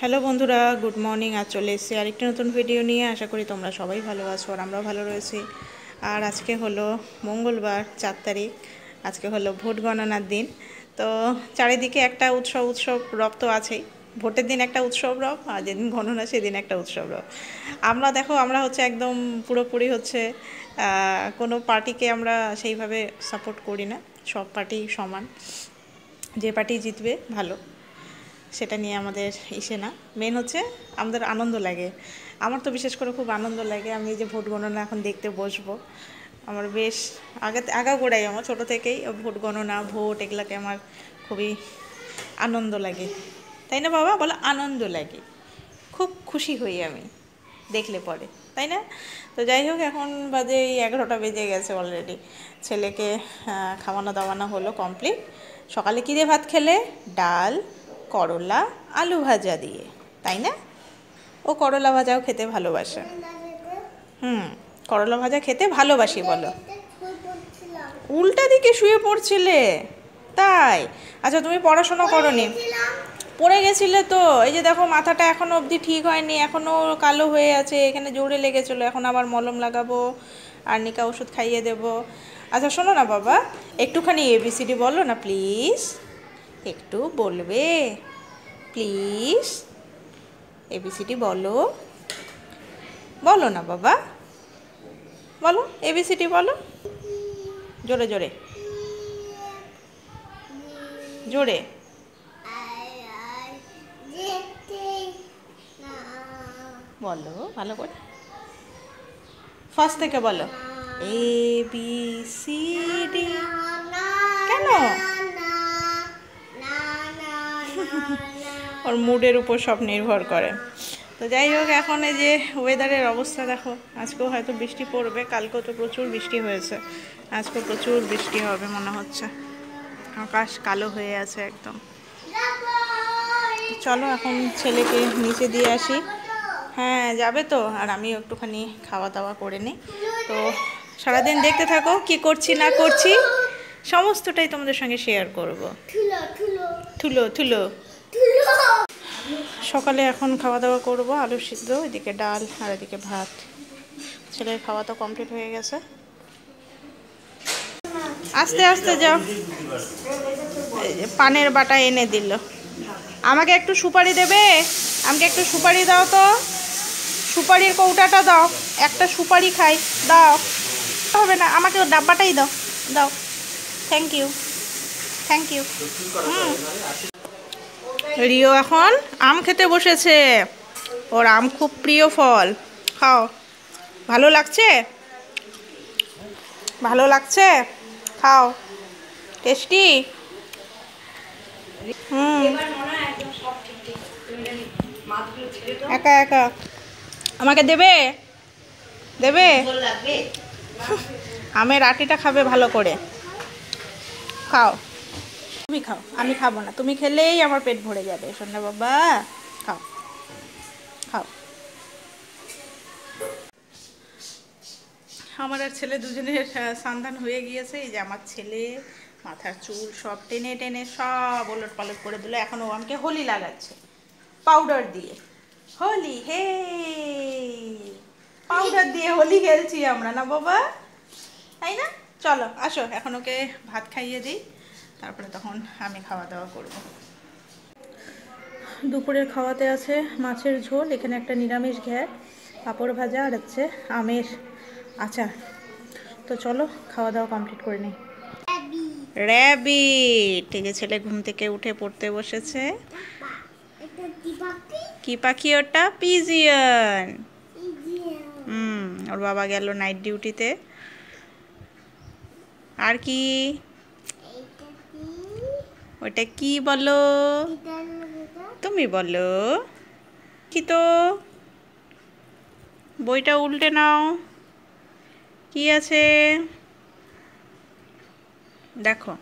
Hello বন্ধুরা, good morning. আজ চলে এসেছি আরেকটি নতুন ভিডিও নিয়ে। আশা করি তোমরা সবাই ভালো আছো আর আমরাও ভালো রয়েছি। আর আজকে হলো মঙ্গলবার 4 তারিখ। আজকে হলো ভোট গণনার দিন। তো চারিদিকে একটা উৎসব উৎসব রব তো আছেই। ভোটের দিন একটা উৎসব রব, আর যেদিন গণনা সেদিন একটা উৎসব রব। আমরা হচ্ছে একদম পুরোপুরি হচ্ছে কোনো পার্টিকে আমরা সেইভাবে সাপোর্ট করি না। সব পার্টি সমান, যে পার্টি জিতবে ভালো, সেটা নিয়ে আমাদের ইসে না। মেন হচ্ছে আমাদের আনন্দ লাগে। আমার তো বিশেষ করে খুব আনন্দ লাগে। আমি এই যে ভোট গণনা এখন দেখতে বসবো, আমার বেশ আগাগোড়াই আমার ছোটো থেকেই ভোট গণনা, ভোট এগুলাকে আমার খুবই আনন্দ লাগে। তাই না বাবা, বলো? আনন্দ লাগে, খুব খুশি হই আমি দেখলে পরে, তাই না? তো যাই হোক, এখন বাজে এই 11টা বেজে গেছে অলরেডি। ছেলেকে খাওয়ানো দাওয়ানো হলো কমপ্লিট। সকালে কী দিয়ে ভাত খেলে? ডাল, করলা, আলু ভাজা দিয়ে, তাই না? ও করলা ভাজাও খেতে ভালোবাসে। করলা ভাজা খেতে ভালোবাসি বলো। উল্টা দিকে শুয়ে পড়ছিলে? তাই? আচ্ছা, তুমি পড়াশোনা করোনি? পড়ে গেছিলে তো। এই যে দেখো, মাথাটা এখনো অবধি ঠিক হয়নি, এখনো কালো হয়ে আছে, এখানে জোরে লেগেছিলো, এখন আবার মলম লাগাবো, আর্নিকা ওষুধ খাইয়ে দেব। আচ্ছা শোনো না বাবা, একটুখানি এবিসিডি বলো না প্লিজ। একটু বলবে প্লিজ? এবিসিডি বলো, বলো না বাবা, বলো এবিসিডি বলো, জোরে জোরে জোরে। বলো ভালো করে, ফার্স্ট থেকে বলো। A B C D. কেন? ওর মুডের উপর সব নির্ভর করে। তো যাই হোক, এখন এই যে ওয়েদারের অবস্থা দেখো, আজকেও হয়তো বৃষ্টি পড়বে। কালকেও তো প্রচুর বৃষ্টি হয়েছে, আজকেও প্রচুর বৃষ্টি হবে মনে হচ্ছে। আকাশ কালো হয়ে আছে একদম। চলো এখন ছেলেকে নিচে দিয়ে আসি। হ্যাঁ যাবে তো, আর আমিও একটুখানি খাওয়া দাওয়া করে নিই। তো সারাদিন দেখতে থাকো কি করছি না করছি, সমস্তটাই তোমাদের সঙ্গে শেয়ার করব। থুলো থুলো। সকালে এখন খাওয়া দাওয়া করব, আলু সিদ্ধ, এদিকে ডাল আর এদিকে ভাত। ছেলের খাওয়া তো কমপ্লিট হয়ে গেছে। আস্তে আস্তে যাও। পানের বাটা এনে দিল। আমাকে একটু সুপারি দেবে? আমাকে একটু সুপারি দাও তো। সুপারির কৌটাটা দাও, একটা সুপারি খাই, দাও। হবে না, আমাকে ওর ডাব্বাটাই দাও, দাও। Thank you, thank you. Rio এখন আম খেতে বসেছে। ওর আম খুব প্রিয় ফল। খাও। ভালো লাগছে? ভালো লাগছে? খাও। টেস্টি? একা একা আমাকে দেবে? দেবে? আমের আটিটা খাবে ভালো করে। খাও, তুমি খাও, আমি খাবো না। তুমি খেলেই আমার পেট ভরে যাবে সোনা বাবা। খাও খাও। আমার আর ছেলে দুজনের সন্ধান হয়ে গিয়েছে। এই যে আমার ছেলে মাথার চুল সব টেনে টেনে সব ওলট পালট করে দিল। এখন ও আমাকে হোলি লাগাচ্ছে পাউডার দিয়ে। হোলি হে, পাউডার দিয়ে হোলি খেলছি আমরা, না বাবা? তাই না? চলো আসো, এখন ওকে ভাত খাইয়ে দিই, তারপরে তখন আমি খাওয়া দাওয়া করব। দুপুরের খাওয়াতে আছে মাছের ঝোল, এখানে একটা নিরামিষ ঘ্যাট, পাঁপড় ভাজা আর হচ্ছে আমের আচার। তো চলো খাওয়া দাওয়া কমপ্লিট করে নিই। র্যাবিট, ঠিক আছে। ছেলে ঘুম থেকে উঠে পড়তে বসেছে। কি পাখি ওটা? পিজিয়ন। ওর বাবা গেল নাইট ডিউটিতে। আর কি? ওটা কি বলো? তুমি বলো। কি তো? বইটা উল্টে নাও, কি আছে দেখো।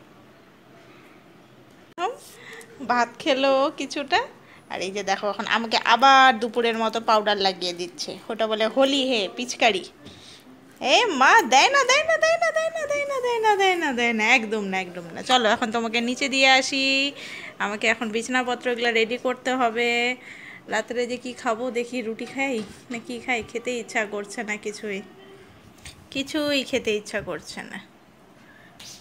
ভাত খেলো কিছুটা, আর এই যে দেখো এখন আমাকে আবার দুপুরের মতো পাউডার লাগিয়ে দিচ্ছে। ওটা বলে হোলি হে, পিচকারি। এ মা, দেয় না দেয় না দেয় না দেয় না দেয় না দেয় না দেয় না দেয় না, একদম না একদম না। চলো এখন তোমাকে নিচে দিয়ে আসি। আমাকে এখন বিছানাপত্রগুলো রেডি করতে হবে, রাত্রে যে কি খাবো দেখি, রুটি খাই না কি খাই, খেতে ইচ্ছা করছে না, কিছুই খেতে ইচ্ছা করছে না,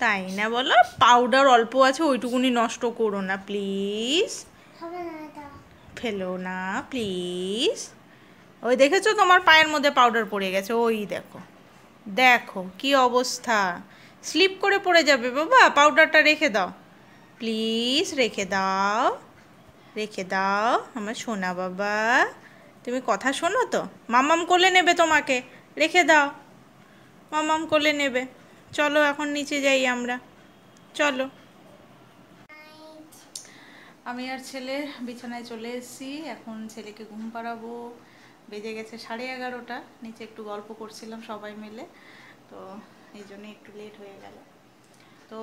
তাই না বলো? পাউডার অল্প আছে, ওইটুকুনি নষ্ট করো না প্লিজ, ফেলো না প্লিজ। ওই দেখেছো তোমার পায়ের মধ্যে পাউডার পড়ে গেছে, ওই দেখো, দেখো কি অবস্থা, স্লিপ করে পড়ে যাবে বাবা, পাউডারটা রেখে দাও প্লিজ, রেখে দাও, রেখে দাও আমার সোনা বাবা, তুমি কথা শোনো তো, মামাম কোলে নেবে তোমাকে, রেখে দাও, মামাম কোলে নেবে। চলো এখন নিচে যাই আমরা, চলো। আমি আর ছেলে বিছানায় চলে এসেছি, এখন ছেলেকে ঘুম পাড়াবো, বেজে গেছে 11:30, নিচে একটু গল্প করছিলাম সবাই মিলে, তো এই জন্য একটু লেট হয়ে গেল। তো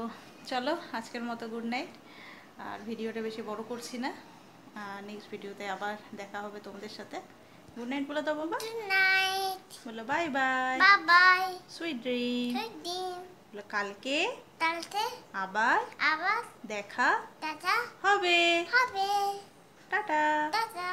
চলো আজকের মতো গুড নাইট, আর ভিডিওটা বেশি বড় করছি না, নেক্সট ভিডিওতে আবার দেখা হবে তোমাদের সাথে। গুড নাইট বলে দাও বাবা, গুড নাইট বলো, bye bye, bye bye, sweet dream, sweet dream বলো, কালকে আবার আবার দেখা হবে হবে, টাটা টাটা।